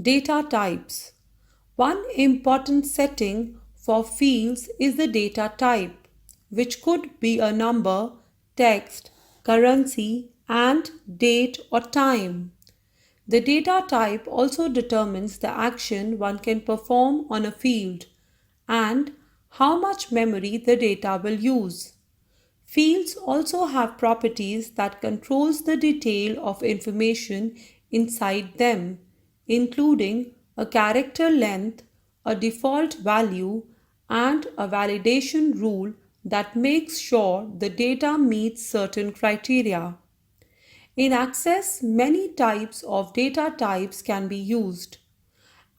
Data types. One important setting for fields is the data type, which could be a number, text, currency, and date or time. The data type also determines the action one can perform on a field and how much memory the data will use. Fields also have properties that controls the detail of information inside them, including a character length, a default value, and a validation rule that makes sure the data meets certain criteria. In Access, many types of data types can be used.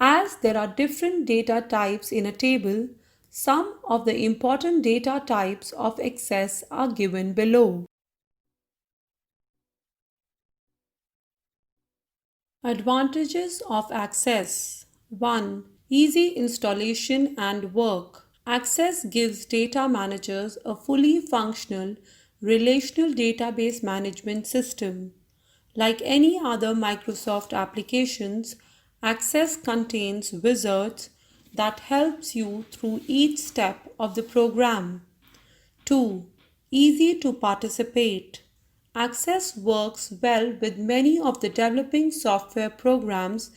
As there are different data types in a table, some of the important data types of Access are given below. Advantages of Access 1. Easy installation and work. Access gives data managers a fully functional relational database management system. Like any other Microsoft applications, Access contains wizards that helps you through each step of the program. 2. Easy to participate. Access works well with many of the developing software programs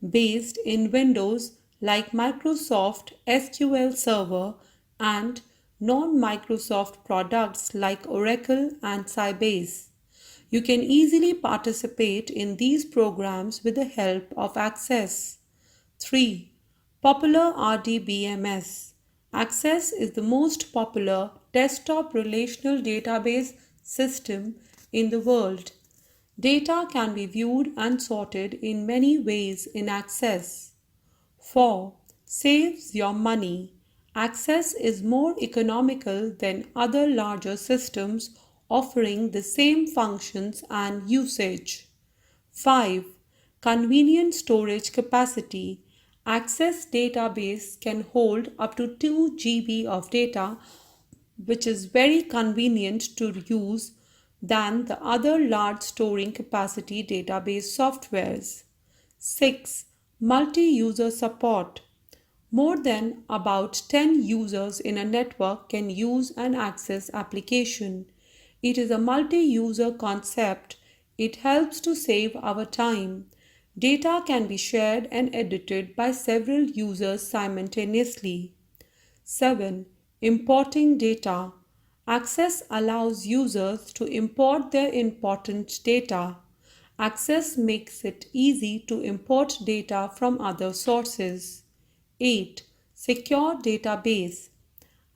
based in Windows like Microsoft SQL Server and non-Microsoft products like Oracle and Sybase. You can easily participate in these programs with the help of Access. 3. Popular RDBMS. Access is the most popular desktop relational database system in the world. Data can be viewed and sorted in many ways in Access. 4. Saves your money. Access is more economical than other larger systems offering the same functions and usage. 5. Convenient storage capacity. Access database can hold up to 2 GB of data, which is very convenient to use than the other large storing capacity database softwares. 6. Multi-user support. More than about 10 users in a network can use an Access application. It is a multi-user concept. It helps to save our time. Data can be shared and edited by several users simultaneously. 7. Importing data. Access allows users to import their important data. Access makes it easy to import data from other sources. 8. Secure database.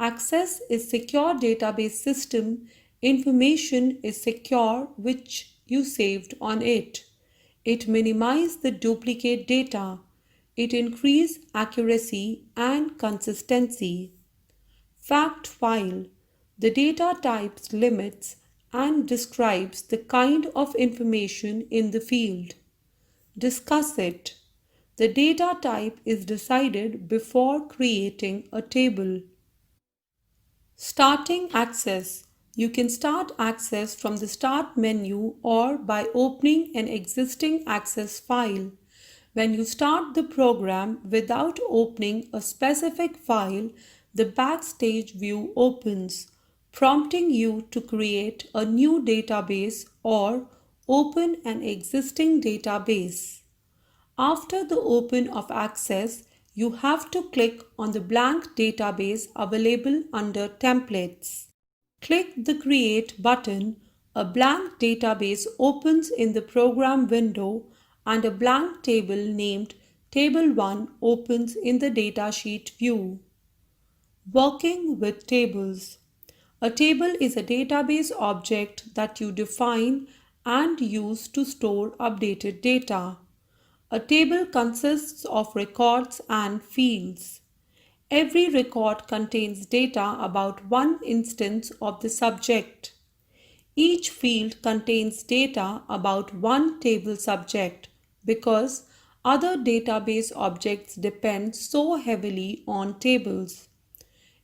Access is secure database system. Information is secure which you saved on it. It minimizes the duplicate data. It increases accuracy and consistency. Fact file. The data types limits and describes the kind of information in the field. Discuss it. The data type is decided before creating a table. Starting Access. You can start Access from the Start menu or by opening an existing Access file. When you start the program without opening a specific file, the Backstage view opens, prompting you to create a new database or open an existing database. After the open of Access, you have to click on the blank database available under Templates. Click the Create button. A blank database opens in the program window and a blank table named Table 1 opens in the datasheet view. Working with tables. A table is a database object that you define and use to store updated data. A table consists of records and fields. Every record contains data about one instance of the subject. Each field contains data about one table subject because other database objects depend so heavily on tables.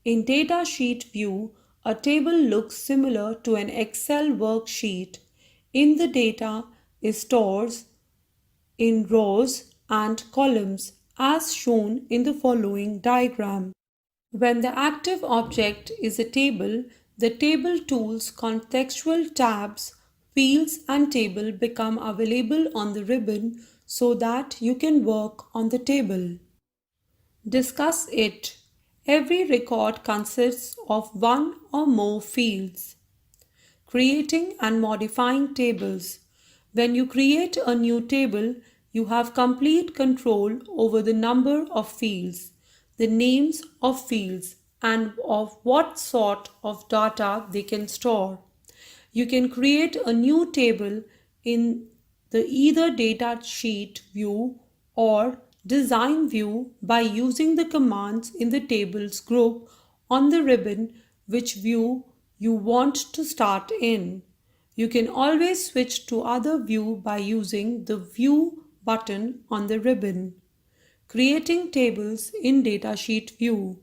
In Datasheet view, a table looks similar to an Excel worksheet. In the data is stores in rows and columns as shown in the following diagram. When the active object is a table, the Table Tools contextual tabs, fields and table become available on the ribbon so that you can work on the table. Discuss it. Every record consists of one or more fields. Creating and modifying tables. When you create a new table, you have complete control over the number of fields, the names of fields, and of what sort of data they can store. You can create a new table in the either data sheet view or design view by using the commands in the tables group on the ribbon which view you want to start in. You can always switch to other view by using the view button on the ribbon. Creating tables in datasheet view.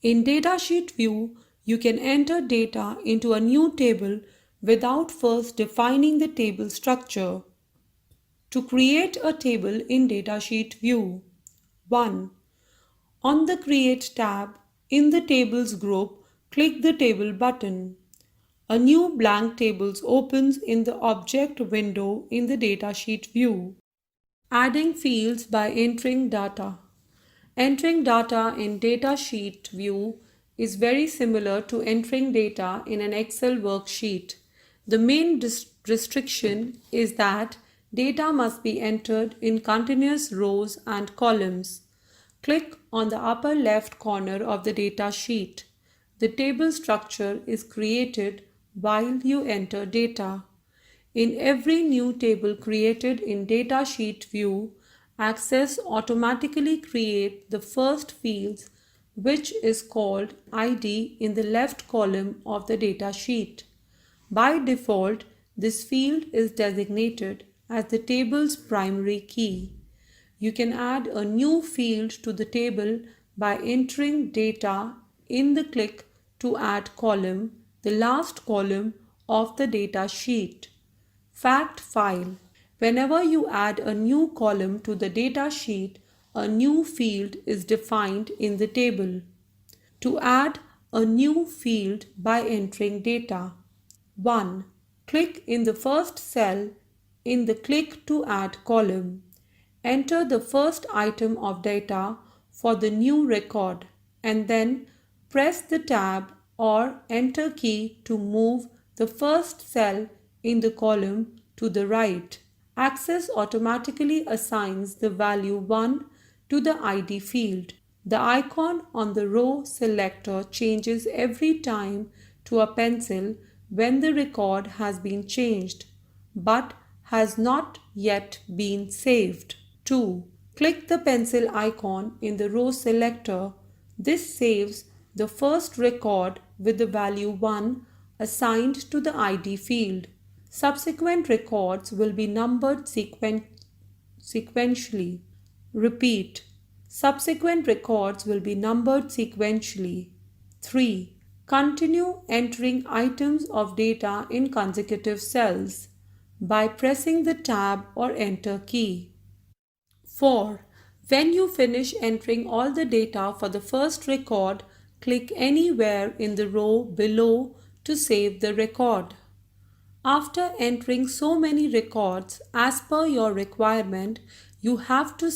In datasheet view, you can enter data into a new table without first defining the table structure. To create a table in datasheet view. 1. On the Create tab in the Tables group, click the Table button. A new blank tables opens in the Object window in the datasheet view. Adding fields by entering data. Entering data in datasheet view is very similar to entering data in an Excel worksheet. The main restriction is that data must be entered in continuous rows and columns. Click on the upper left corner of the data sheet. The table structure is created while you enter data. In every new table created in datasheet view, Access automatically creates the first fields, which is called ID in the left column of the data sheet. By default, this field is designated as the table's primary key. You can add a new field to the table by entering data in the Click to Add column, the last column of the data sheet. Fact file. Whenever you add a new column to the data sheet, a new field is defined in the table. To add a new field by entering data. 1. Click in the first cell in the Click to Add column. Enter the first item of data for the new record and then press the Tab or Enter key to move the first cell in the column to the right. Access automatically assigns the value 1 to the ID field. The icon on the row selector changes every time to a pencil when the record has been changed, but has not yet been saved. 2. Click the pencil icon in the row selector. This saves the first record with the value 1 assigned to the ID field. Subsequent records will be numbered sequentially. Repeat. Subsequent records will be numbered sequentially. 3. Continue entering items of data in consecutive cells by pressing the Tab or Enter key. 4. When you finish entering all the data for the first record, click anywhere in the row below to save the record. After entering so many records as per your requirement, you have to